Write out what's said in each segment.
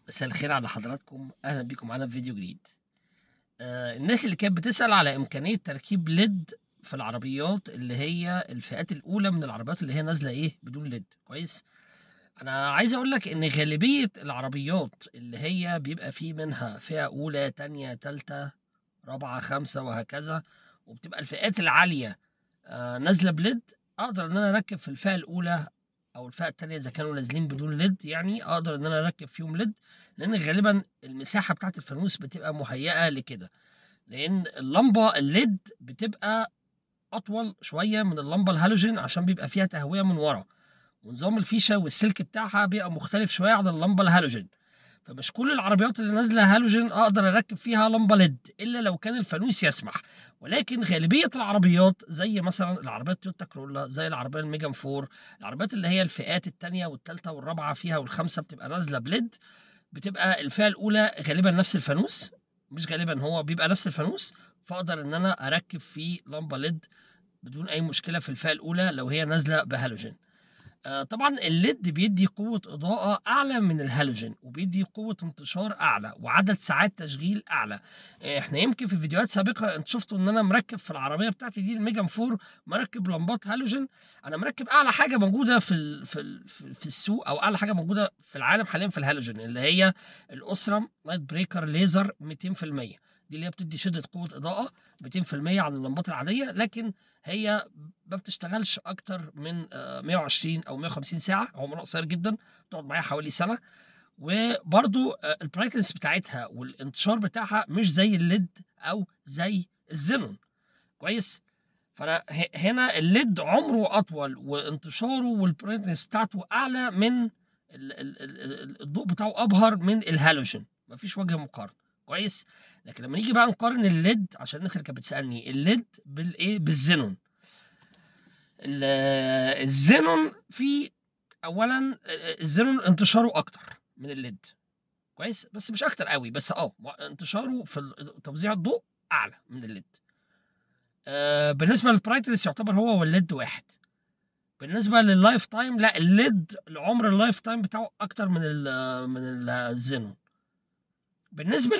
مساء الخير على حضراتكم، اهلا بيكم معانا في فيديو جديد. الناس اللي كانت بتسأل على امكانية تركيب ليد في العربيات اللي هي الفئات الاولى من العربيات اللي هي نازلة بدون ليد. كويس. انا عايز اقول لك ان غالبية العربيات اللي هي بيبقى فيه منها فئة اولى تانية تالتة رابعة خمسة وهكذا، وبتبقى الفئات العالية نازلة بليد. اقدر ان انا اركب في الفئة الاولى او الفئه الثانيه اذا كانوا نازلين بدون ليد، يعني اقدر ان انا اركب فيهم ليد، لان غالبا المساحه بتاعت الفانوس بتبقى مهيئه لكده، لان اللمبه الليد بتبقى اطول شويه من اللمبه الهالوجين عشان بيبقى فيها تهويه من ورا، ونظام الفيشه والسلك بتاعها بيبقى مختلف شويه عن اللمبه الهالوجين. فمش كل العربيات اللي نازله هالوجين اقدر اركب فيها لمبه ليد الا لو كان الفانوس يسمح. ولكن غالبيه العربيات زي مثلا العربيات تويوتا كرولا، زي العربيه الميجان 4، العربيات اللي هي الفئات الثانيه والثالثه والرابعه فيها والخامسه بتبقى نازله بليد. بتبقى الفئه الاولى غالبا نفس الفانوس، مش غالبا، هو بيبقى نفس الفانوس، فاقدر ان انا اركب فيه لمبه ليد بدون اي مشكله في الفئه الاولى لو هي نازله بهالوجين. طبعا الليد بيدي قوة إضاءة أعلى من الهالوجين، وبيدي قوة انتشار أعلى وعدد ساعات تشغيل أعلى. احنا يمكن في فيديوهات سابقة انت شفتوا ان انا مركب في العربية بتاعتي دي الميجان 4 مركب لمبات هالوجين. انا مركب اعلى حاجة موجودة في السوق، او اعلى حاجة موجودة في العالم حاليا في الهالوجين، اللي هي الأوسرام لايت بريكر ليزر 200%. دي اللي هي بتدي شدة قوة إضاءة 200% عن اللمبات العادية، لكن هي ما بتشتغلش اكتر من 120 او 150 ساعه، عمرها قصير جدا، تقعد معايا حوالي سنه. وبرضو البرايتنس بتاعتها والانتشار بتاعها مش زي الليد او زي الزينون. كويس. فانا هنا الليد عمره اطول وانتشاره والبرايتنس بتاعته اعلى من الضوء بتاعه ابهر من الهالوجين، مفيش وجه مقارنه. كويس. لكن لما نيجي بقى نقارن الليد، عشان الناس اللي كانت بتسالني، الليد بالزينون. الزينون في اولا الزينون انتشاره اكتر من الليد. كويس، بس مش اكتر قوي، بس انتشاره في توزيع الضوء اعلى من الليد. بالنسبه للبرايتنس يعتبر هو والليد واحد. بالنسبه لللايف تايم، لا، الليد العمر اللايف تايم بتاعه اكتر من الزينون. بالنسبه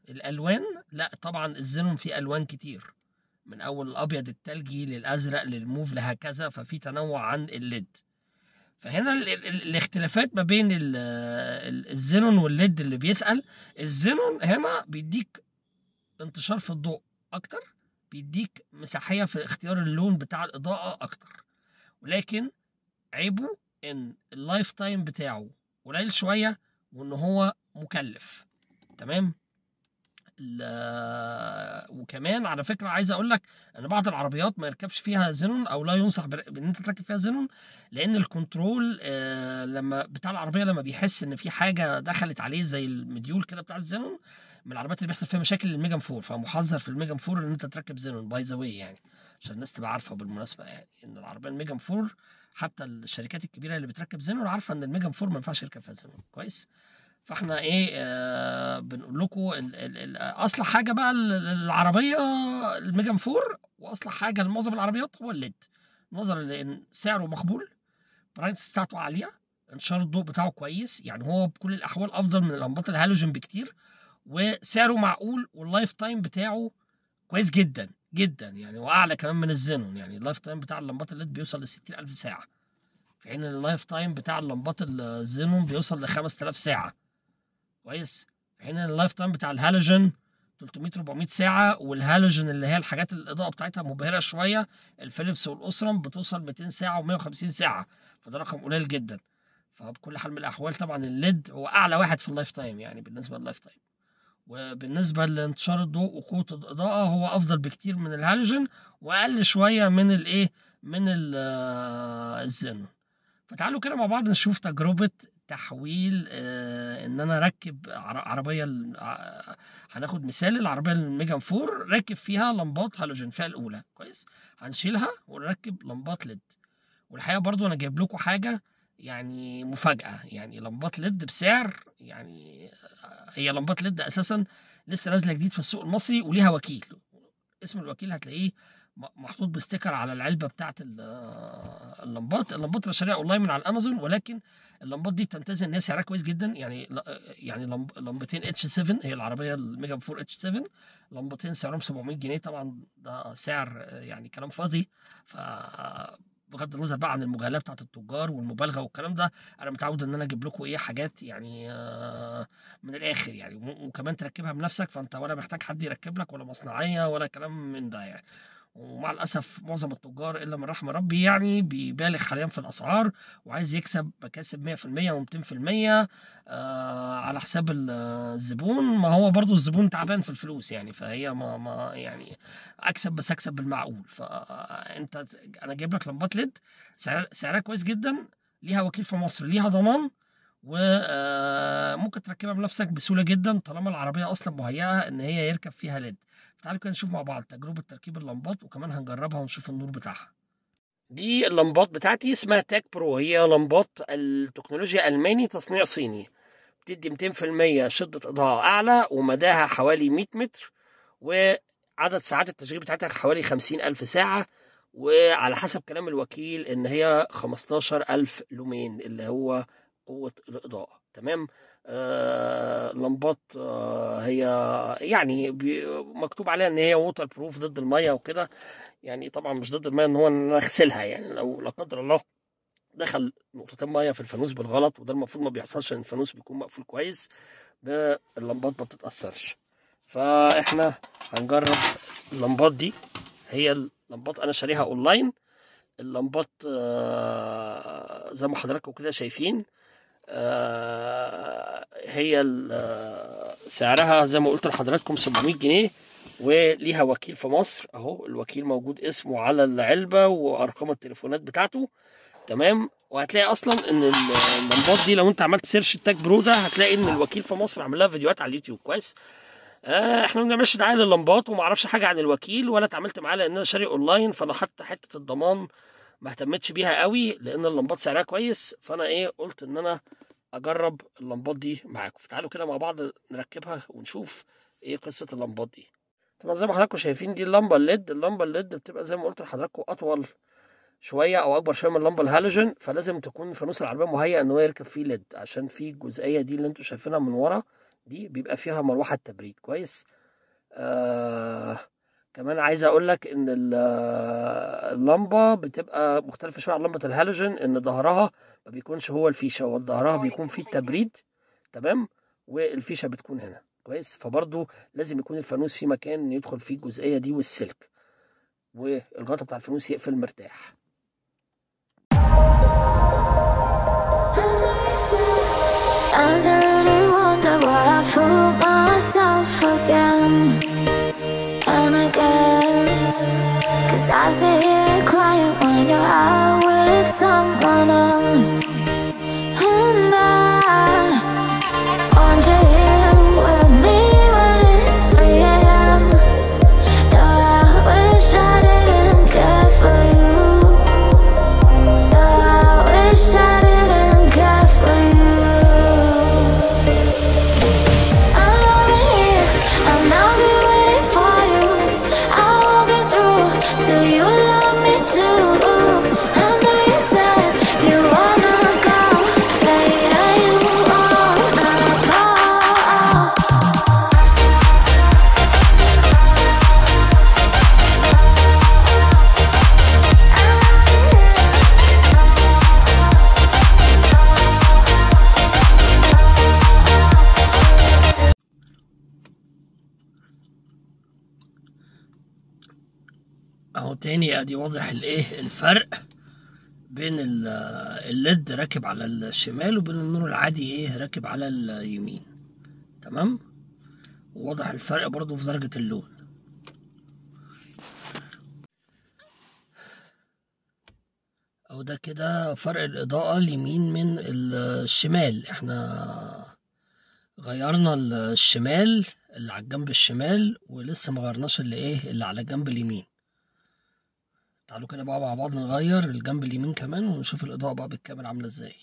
الالوان، لا طبعا الزينون فيه الوان كتير، من اول الابيض التلجي للازرق للموف لهكذا، ففي تنوع عن الليد. فهنا الاختلافات ما بين الزينون والليد. اللي بيسأل، الزينون هنا بيديك انتشار في الضوء اكتر، بيديك مساحية في اختيار اللون بتاع الإضاءة اكتر، ولكن عيبه ان اللايف تايم بتاعه قليل شوية، وان هو مكلف. تمام. وكمان على فكره عايز اقول لك ان بعض العربيات ما يركبش فيها زينون، او لا ينصح بان انت تركب فيها زينون، لان الكنترول لما بتاع العربيه لما بيحس ان في حاجه دخلت عليه زي المديول كده بتاع الزينون، من العربيات اللي بيحصل فيها مشاكل الميجان 4. فمحذر في الميجان 4 ان انت تركب زينون، باي ذا واي يعني، عشان الناس تبقى عارفه بالمناسبه، يعني ان العربيه الميجان 4 حتى الشركات الكبيره اللي بتركب زينون عارفه ان الميجان 4 ما ينفعش يركب فيها زينون. كويس. فاحنا بنقول لكم اصلح حاجه بقى العربيه الميجان 4، واصلح حاجه لمعظم العربيات هو الليد، نظرا لان سعره مقبول، برايس بتاعته عاليه، انتشار الضوء بتاعه كويس، يعني هو بكل الاحوال افضل من لمبات الهالوجين بكتير، وسعره معقول، واللايف تايم بتاعه كويس جدا جدا، يعني واعلى كمان من الزينون. يعني اللايف تايم بتاع اللمبات الليد بيوصل ل 60,000 ساعه، في حين اللايف تايم بتاع اللمبات الزينون بيوصل ل 5000 ساعه. كويس. في حين اللايف تايم بتاع الهالوجين 300 400 ساعه، والهالوجين اللي هي الحاجات الاضاءه بتاعتها مبهره شويه، الفيليبس والاسرم بتوصل 200 ساعه و150 ساعه، فده رقم قليل جدا. فبكل حال من الاحوال طبعا الليد هو اعلى واحد في اللايف تايم، يعني بالنسبه لللايف تايم. وبالنسبه لانتشار الضوء وقوه الاضاءه هو افضل بكتير من الهالوجين، واقل شويه من من الزينون. فتعالوا كده مع بعض نشوف تجربة تحويل ان انا اركب عربية هناخد مثال العربية الميجان 4 راكب فيها لمبات هالوجين فئة الاولى. كويس. هنشيلها ونركب لمبات ليد. والحقيقة برضو انا جايب لكم حاجة يعني مفاجأة، يعني لمبات ليد بسعر، يعني هي لمبات ليد اساسا لسه نازلة جديد في السوق المصري وليها وكيل. اسم الوكيل هتلاقيه محطوط بستيكر على العلبه بتاعت اللمبات. اللمبات انا شاريها اونلاين من على الامازون، ولكن اللمبات دي بتمتاز ان هي سعرها كويس جدا. يعني لمبتين اتش 7، هي العربيه الميجا 4 اتش 7، لمبتين سعرهم 700 جنيه. طبعا ده سعر يعني كلام فاضي. ف بغض النظر بقى عن المجامله بتاعت التجار والمبالغه والكلام ده، انا متعود ان انا اجيب لكم ايه حاجات يعني من الاخر يعني، وكمان تركبها بنفسك، فانت ولا محتاج حد يركب لك ولا مصنعيه ولا كلام من ده يعني. ومع الاسف معظم التجار الا من رحم ربي يعني بيبالغ حاليا في الاسعار، وعايز يكسب مكاسب 100% و200% على حساب الزبون. ما هو برضو الزبون تعبان في الفلوس يعني، فهي ما يعني اكسب، بس اكسب بالمعقول. فانت انا جايب لك لمبات ليد سعرها كويس جدا، ليها وكيل في مصر، ليها ضمان، وممكن تركبها بنفسك بسهوله جدا طالما العربيه اصلا مهيئه ان هي يركب فيها ليد. تعالوا كده نشوف مع بعض تجربة تركيب اللمبات، وكمان هنجربها ونشوف النور بتاعها. دي اللمبات بتاعتي اسمها تاك برو، هي لمبات التكنولوجيا ألماني تصنيع صيني، بتدي 200% شدة إضاءة أعلى، ومداها حوالي 100 متر، وعدد ساعات التشغيل بتاعتها حوالي 50,000 ساعة، وعلى حسب كلام الوكيل إن هي 15,000 لومين اللي هو قوة الإضاءة. تمام. لمبات هي يعني مكتوب عليها ان هي ووتر بروف، ضد الميه وكده يعني. طبعا مش ضد الميه ان هو ان انا اغسلها يعني، لو لا قدر الله دخل نقطتين ميه في الفانوس بالغلط، وده المفروض ما بيحصلش، ان الفانوس بيكون مقفول كويس، اللمبات ما بتتاثرش. فاحنا هنجرب اللمبات دي. هي اللمبات انا شاريها اونلاين. اللمبات زي ما حضراتكم كده شايفين، هي سعرها زي ما قلت لحضراتكم 700 جنيه، وليها وكيل في مصر اهو. الوكيل موجود اسمه على العلبة وارقام التليفونات بتاعته. تمام. وهتلاقي اصلا ان اللمبات دي لو انت عملت سيرش التاك برو ده، هتلاقي ان الوكيل في مصر عامل لها فيديوهات على اليوتيوب. كويس. احنا ما بنعملش دعايه لللمبات، وما اعرفش حاجه عن الوكيل ولا اتعاملت معاه، لان انا شاري اونلاين. فانا حتى حته الضمان ما اهتمتش بيها قوي، لان اللمبات سعرها كويس. فانا قلت ان انا اجرب اللمبات دي معاكم. فتعالوا كده مع بعض نركبها ونشوف ايه قصه اللمبات دي. طبعا زي ما حضراتكم شايفين دي اللمبه الليد. اللمبه الليد بتبقى زي ما قلت لحضراتكم اطول شويه او اكبر شويه من اللمبه الهالوجين، فلازم تكون فانوس العربيه مهيئ ان هو يركب فيه ليد، عشان في الجزئيه دي اللي انتم شايفينها من ورا دي بيبقى فيها مروحه تبريد. كويس. كمان عايز اقول لك ان اللمبه بتبقى مختلفه شويه عن لمبه الهالوجين، ان ظهرها ما بيكونش هو الفيشه، وظهرها بيكون فيه التبريد. تمام. والفيشه بتكون هنا. كويس. فبرضو لازم يكون الفانوس في مكان يدخل فيه الجزئيه دي، والسلك والغطا بتاع الفانوس يقفل مرتاح. I sit here crying when you're out with someone else, and I want you here with me when it's 3 a.m. Though I wish I didn't care for you. Though I wish I didn't care for you. I'm over here and I'll be waiting for you. I won't get through till you love me too. I know you said you wanna go, later you wanna go. اهو تاني ادي واضح الفرق بين الليد راكب على الشمال، وبين النور العادي راكب على اليمين. تمام. وواضح الفرق برضو في درجة اللون. او ده كده فرق الاضاءة اليمين من الشمال. احنا غيرنا الشمال اللي على الجنب الشمال، ولسه ما غيرناش اللي على الجنب اليمين. تعالوا كده بقى مع بعض نغير الجنب اليمين كمان، ونشوف الإضاءة بقى بالكامل عاملة ازاي.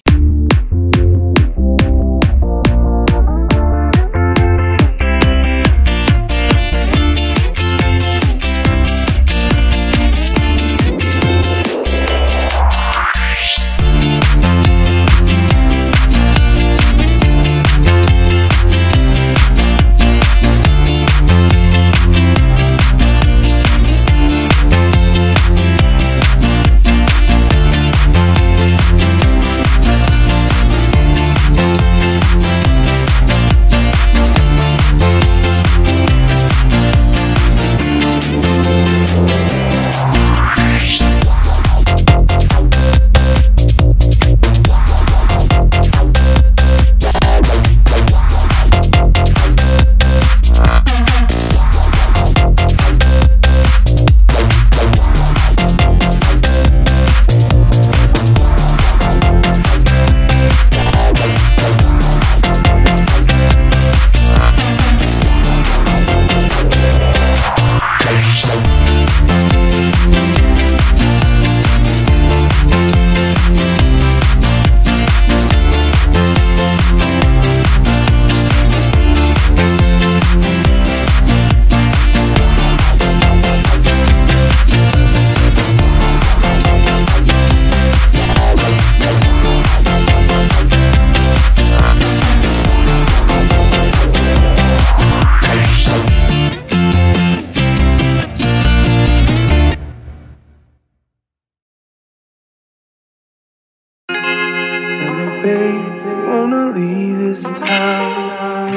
this town.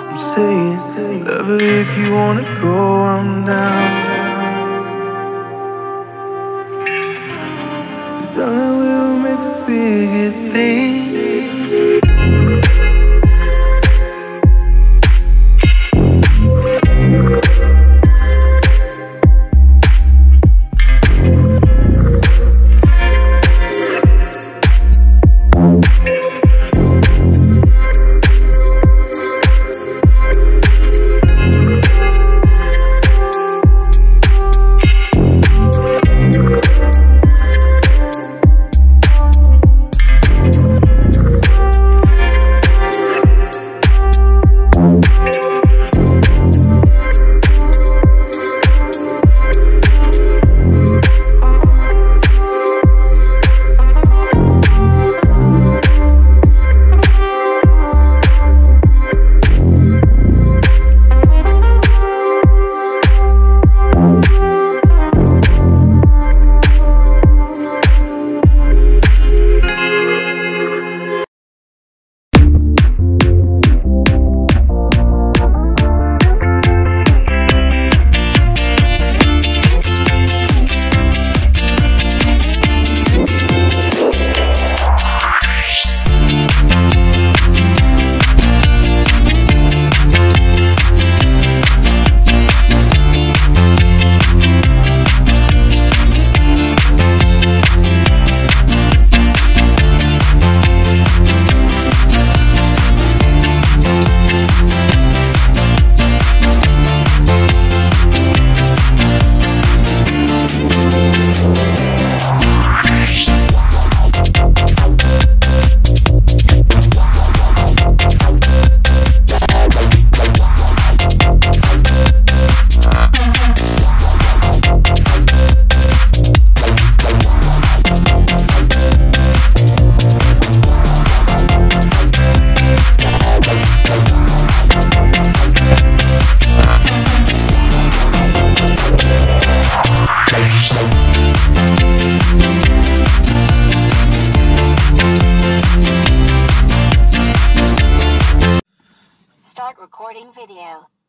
I'm saying, love it if you wanna go, I'm down. Darling, we'll make the biggest thing.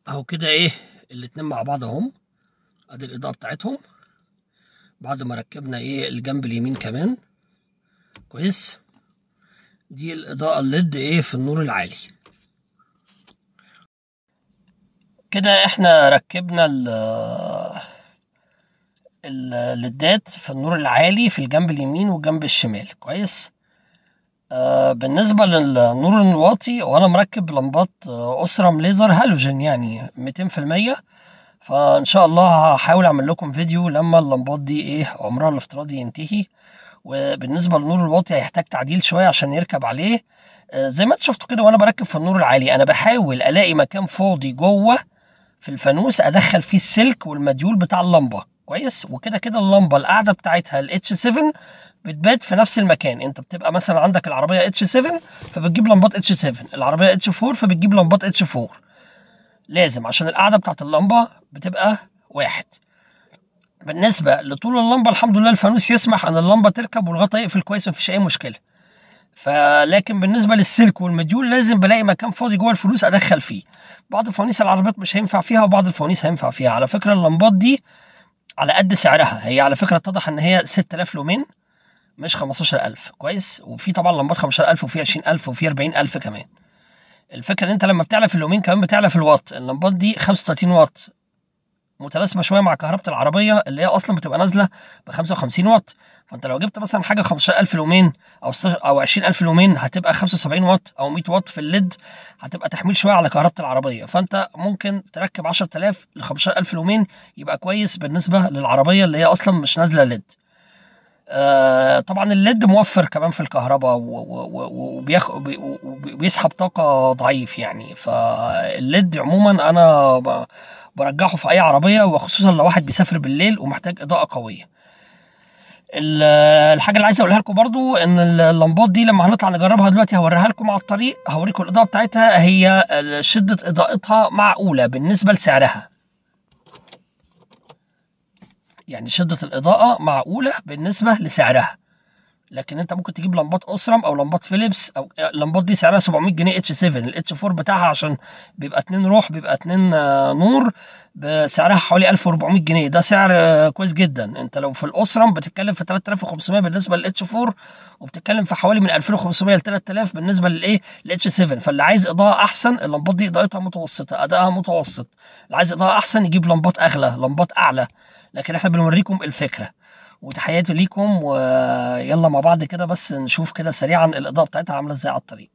اهو كده ايه الاتنين مع بعض اهم. ادي الاضاءه بتاعتهم بعد ما ركبنا ايه الجنب اليمين كمان كويس. دي الاضاءه الليد ايه في النور العالي كده. احنا ركبنا الليدات في النور العالي في الجنب اليمين والجنب الشمال كويس. بالنسبة للنور الواطي وانا مركب لمبات أسرم ليزر هالوجين يعني 200%. فان شاء الله هحاول اعمل لكم فيديو لما اللمبات دي ايه عمرها الافتراضي ينتهي. وبالنسبة للنور الواطي هيحتاج تعديل شوية عشان يركب عليه. زي ما انتوا شفتوا كده وانا بركب في النور العالي انا بحاول الاقي مكان فاضي جوه في الفانوس ادخل فيه السلك والمديول بتاع اللمبة كويس. وكده كده اللمبة القاعدة بتاعتها الاتش 7 بتبات في نفس المكان. انت بتبقى مثلا عندك العربيه اتش 7 فبتجيب لمبات اتش 7، العربيه اتش 4 فبتجيب لمبات اتش 4 لازم عشان القاعده بتاعت اللمبه بتبقى واحد. بالنسبه لطول اللمبه الحمد لله الفانوس يسمح ان اللمبه تركب والغطا يقفل كويس مفيش اي مشكله. فلكن بالنسبه للسلك والمديول لازم بلاقي مكان فاضي جوه الفانوس ادخل فيه. بعض فوانيس العربيات مش هينفع فيها وبعض الفوانيس هينفع فيها. على فكره اللمبات دي على قد سعرها، هي على فكره اتضح ان هي 6000 لومين مش 15000 كويس. وفي طبعا لمبات 15000 وفي 20000 وفي 40000 كمان. الفكره ان انت لما بتعلى في اللومين كمان بتعلى في الواط. اللمبات دي 35 واط متلازمه شويه مع كهرباء العربيه اللي هي اصلا بتبقى نازله ب 55 واط. فانت لو جبت مثلا حاجه 15000 لومين او 20000 لومين هتبقى 75 واط او 100 واط في الليد، هتبقى تحميل شويه على كهرباء العربيه. فانت ممكن تركب 10000 ل 15000 لومين يبقى كويس بالنسبه للعربيه اللي هي اصلا مش نازله ليد. طبعا الليد موفر كمان في الكهرباء وبيسحب طاقه ضعيف يعني. فالليد عموما انا برجحه في اي عربيه وخصوصا لو واحد بيسافر بالليل ومحتاج اضاءه قويه. الحاجه اللي عايز اقولها لكم برضو ان اللمبات دي لما هنطلع نجربها دلوقتي هوريها لكم على الطريق، هوريكم الاضاءه بتاعتها. هي شده اضاءتها معقوله بالنسبه لسعرها، يعني شده الاضاءه معقوله بالنسبه لسعرها. لكن انت ممكن تجيب لمبات اوسرام او لمبات فيليبس، او اللمبات دي سعرها 700 جنيه اتش 7. الاتش 4 بتاعها عشان بيبقى 2 روح، بيبقى 2 نور، بسعرها حوالي 1400 جنيه. ده سعر كويس جدا. انت لو في الاوسرام بتتكلم في 3500 بالنسبه للاتش 4، وبتتكلم في حوالي من 2500 ل 3000 بالنسبه للايه للاتش 7. فاللي عايز اضاءه احسن، اللمبات دي اضاءتها متوسطه، ادائها متوسط. اللي عايز اضاءه احسن يجيب لمبات اغلى، لمبات اعلى. لكن احنا بنوريكم الفكره. وتحياتي ليكم، ويلا مع بعض كده بس نشوف كده سريعا الاضاءه بتاعتها عامله ازاي على الطريق.